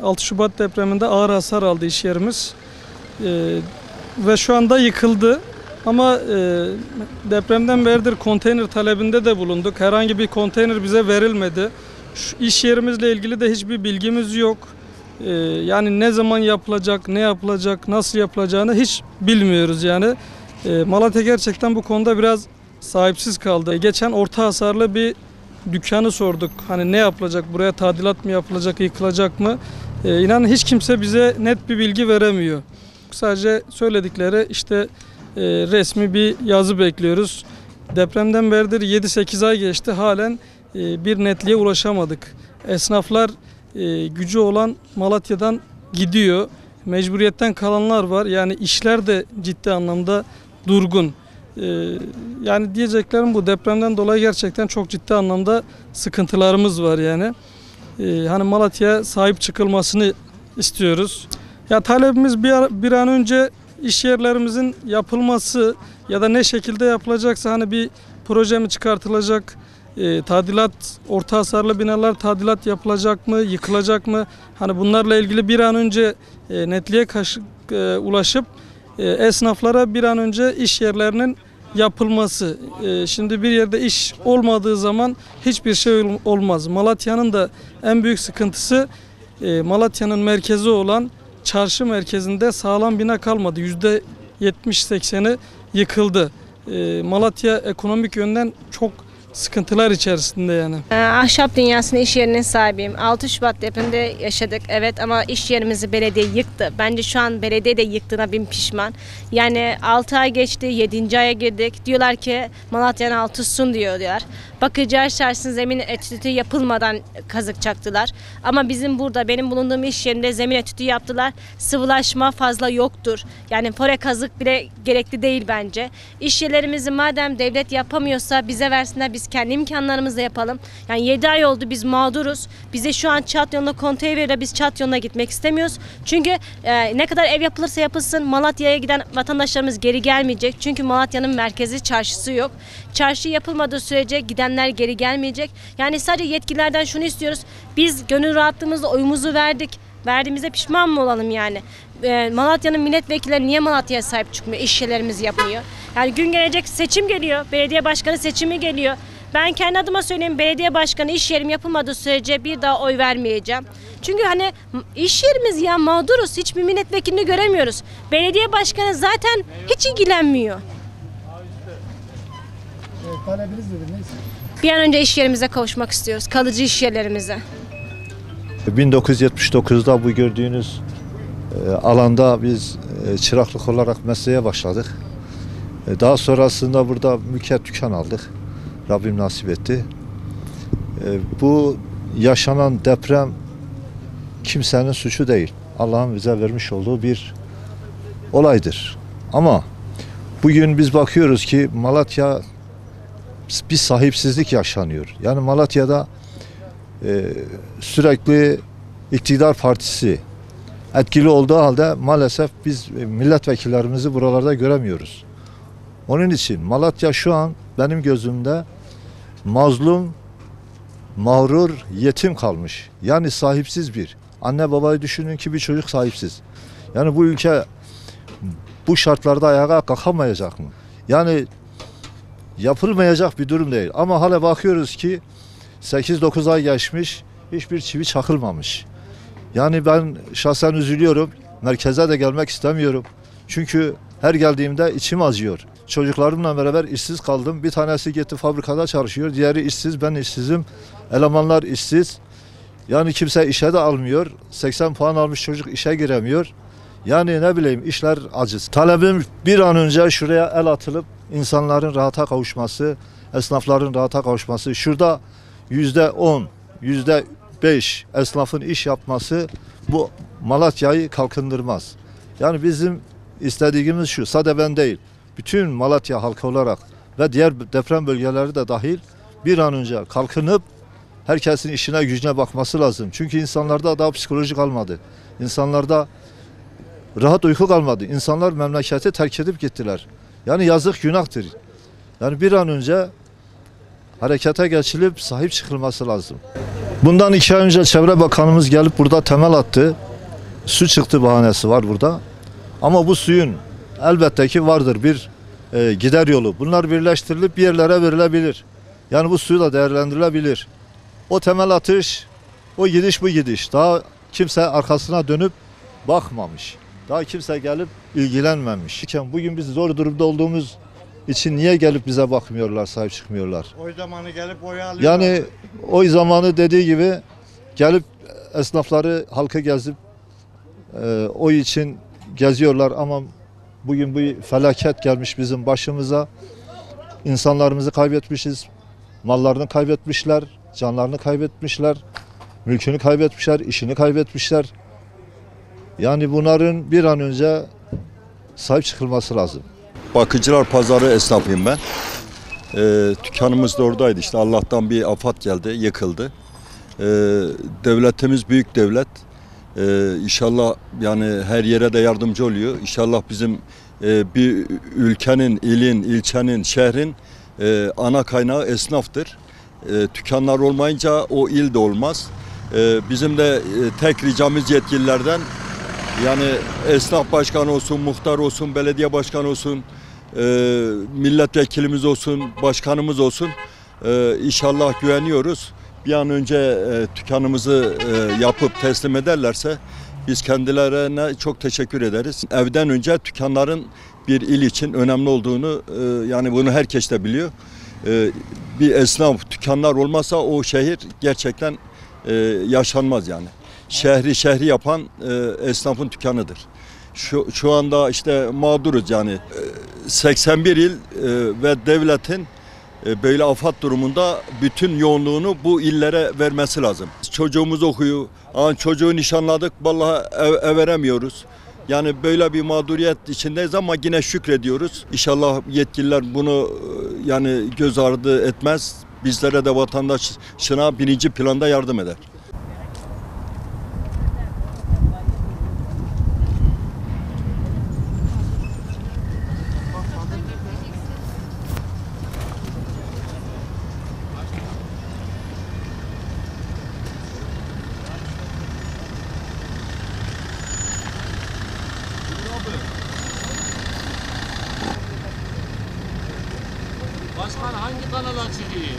...6 Şubat depreminde ağır hasar aldı iş yerimiz. Ve şu anda yıkıldı. Ama depremden beridir konteyner talebinde de bulunduk. Herhangi bir konteyner bize verilmedi. Şu iş yerimizle ilgili de hiçbir bilgimiz yok. Yani ne zaman yapılacak, ne yapılacak, nasıl yapılacağını hiç bilmiyoruz yani. Malatya gerçekten bu konuda biraz sahipsiz kaldı. Geçen orta hasarlı bir dükkanı sorduk. Hani ne yapılacak, buraya tadilat mı yapılacak, yıkılacak mı? İnanın hiç kimse bize net bir bilgi veremiyor. Sadece söyledikleri işte resmi bir yazı bekliyoruz. Depremden beridir 7-8 ay geçti. Halen bir netliğe ulaşamadık. Esnaflar gücü olan Malatya'dan gidiyor. Mecburiyetten kalanlar var. Yani işler de ciddi anlamda durgun. Yani diyeceklerim bu. Depremden dolayı gerçekten çok ciddi anlamda sıkıntılarımız var yani. Hani Malatya'ya sahip çıkılmasını istiyoruz. Ya talebimiz bir an önce iş yerlerimizin yapılması ya da ne şekilde yapılacaksa hani bir proje mi çıkartılacak, tadilat, orta hasarlı binalar tadilat yapılacak mı, yıkılacak mı? Hani bunlarla ilgili bir an önce netliğe ulaşıp esnaflara bir an önce iş yerlerinin yapılması. Şimdi bir yerde iş olmadığı zaman hiçbir şey olmaz. Malatya'nın da en büyük sıkıntısı Malatya'nın merkezi olan çarşı merkezinde sağlam bina kalmadı. %70-80'i yıkıldı. Malatya ekonomik yönden çok sıkıntılar içerisinde yani. Ahşap dünyasının iş yerinin sahibiyim. 6 Şubat depreminde yaşadık evet ama iş yerimizi belediye yıktı. Bence şu an belediye de yıktığına bin pişman. Yani 6 ay geçti, 7. aya girdik. Diyorlar ki Malatya'nın altı sun diyorlar. Bakıcılar Çarşısı'nın zemin etüdü yapılmadan kazık çaktılar. Ama bizim burada benim bulunduğum iş yerinde zemin etüdü yaptılar. Sıvılaşma fazla yoktur. Yani fore kazık bile gerekli değil bence. İş yerlerimizi madem devlet yapamıyorsa bize versinler, biz kendi imkanlarımızla yapalım. Yani 7 ay oldu biz mağduruz. Bize şu an Çat yoluna konteyner veriyor, biz Çat yoluna gitmek istemiyoruz. Çünkü ne kadar ev yapılırsa yapılsın Malatya'ya giden vatandaşlarımız geri gelmeyecek. Çünkü Malatya'nın merkezi çarşısı yok. Çarşı yapılmadığı sürece gidenler geri gelmeyecek. Yani sadece yetkililerden şunu istiyoruz. Biz gönül rahatlığımızla oyumuzu verdik. Verdiğimize pişman mı olalım yani? Malatya'nın milletvekilleri niye Malatya'ya sahip çıkmıyor? İş yerlerimizi yapmıyor. Yani gün gelecek seçim geliyor. Belediye başkanı seçimi geliyor. Ben kendi adıma söyleyeyim, belediye başkanı iş yerim yapılmadığı sürece bir daha oy vermeyeceğim. Çünkü hani iş yerimiz ya mağduruz. Hiçbir milletvekilini göremiyoruz. Belediye başkanı zaten hiç ilgilenmiyor. Talebiniz nedir? Neyse. Bir an önce iş yerimize kavuşmak istiyoruz. Kalıcı iş yerlerimize. 1979'da bu gördüğünüz alanda biz çıraklık olarak mesleğe başladık. Daha sonrasında burada mülkiyet dükkan aldık. Rabbim nasip etti. Bu yaşanan deprem kimsenin suçu değil. Allah'ın bize vermiş olduğu bir olaydır. Ama bugün biz bakıyoruz ki Malatya bir sahipsizlik yaşanıyor. Yani Malatya'da sürekli iktidar partisi etkili olduğu halde maalesef biz milletvekillerimizi buralarda göremiyoruz. Onun için Malatya şu an benim gözümde mazlum, mağrur, yetim kalmış. Yani sahipsiz bir. Anne babayı düşünün ki bir çocuk sahipsiz. Yani bu ülke bu şartlarda ayağa kalkamayacak mı? Yani yapılmayacak bir durum değil. Ama hala bakıyoruz ki 8-9 ay geçmiş, hiçbir çivi çakılmamış. Yani ben şahsen üzülüyorum. Merkeze de gelmek istemiyorum. Çünkü her geldiğimde içim acıyor. Çocuklarımla beraber işsiz kaldım. Bir tanesi gitti fabrikada çalışıyor. Diğeri işsiz, ben işsizim. Elemanlar işsiz. Yani kimse işe de almıyor. 80 puan almış çocuk işe giremiyor. Yani ne bileyim işler aciz. Talebim bir an önce şuraya el atılıp insanların rahata kavuşması, esnafların rahata kavuşması. Şurada %10, %5 esnafın iş yapması bu Malatya'yı kalkındırmaz. Yani bizim istediğimiz şu, sadece ben değil, bütün Malatya halkı olarak ve diğer deprem bölgeleri de dahil bir an önce kalkınıp herkesin işine gücüne bakması lazım. Çünkü insanlarda daha psikolojik kalmadı. İnsanlarda rahat uyku kalmadı. İnsanlar memleketi terk edip gittiler. Yani yazık günahtır. Yani bir an önce harekete geçilip sahip çıkılması lazım. Bundan 2 ay önce Çevre Bakanımız gelip burada temel attı. Su çıktı bahanesi var burada. Ama bu suyun elbette ki vardır bir gider yolu. Bunlar birleştirilip bir yerlere verilebilir. Yani bu suyu da değerlendirilebilir. O temel atış, o gidiş bu gidiş. Daha kimse arkasına dönüp bakmamış. Daha kimse gelip ilgilenmemiş. Bugün biz zor durumda olduğumuz için niye gelip bize bakmıyorlar, sahip çıkmıyorlar? Oy zamanı gelip oy alıyorlar. Yani oy zamanı dediği gibi gelip esnafları, halkı gezip oy için geziyorlar ama bugün bu felaket gelmiş bizim başımıza. İnsanlarımızı kaybetmişiz, mallarını kaybetmişler, canlarını kaybetmişler, mülkünü kaybetmişler, işini kaybetmişler. Yani bunların bir an önce sahip çıkılması lazım. Bakıcılar Pazarı esnafıyım ben. Dükkanımız da oradaydı. İşte Allah'tan bir afat geldi, yıkıldı. Devletimiz büyük devlet. İnşallah yani her yere de yardımcı oluyor. İnşallah bizim bir ülkenin, ilin, ilçenin, şehrin ana kaynağı esnaftır. Dükkanlar olmayınca o il de olmaz. Bizim de tek ricamız yetkililerden, yani esnaf başkanı olsun, muhtar olsun, belediye başkanı olsun, milletvekilimiz olsun, başkanımız olsun. İnşallah güveniyoruz. Bir an önce dükkanımızı yapıp teslim ederlerse biz kendilerine çok teşekkür ederiz. Evden önce dükkanların bir il için önemli olduğunu, yani bunu herkes de biliyor. Bir esnaf, dükkanlar olmazsa o şehir gerçekten yaşanmaz yani. Şehri yapan esnafın dükkanıdır. Şu anda işte mağduruz yani. 81 il ve devletin böyle afat durumunda bütün yoğunluğunu bu illere vermesi lazım. Çocuğumuz okuyor, çocuğu nişanladık, vallahi ev veremiyoruz. Yani böyle bir mağduriyet içindeyiz ama yine şükrediyoruz. İnşallah yetkililer bunu yani göz ardı etmez. Bizlere de vatandaşına birinci planda yardım eder. Başkan hangi kanala çıkıyor?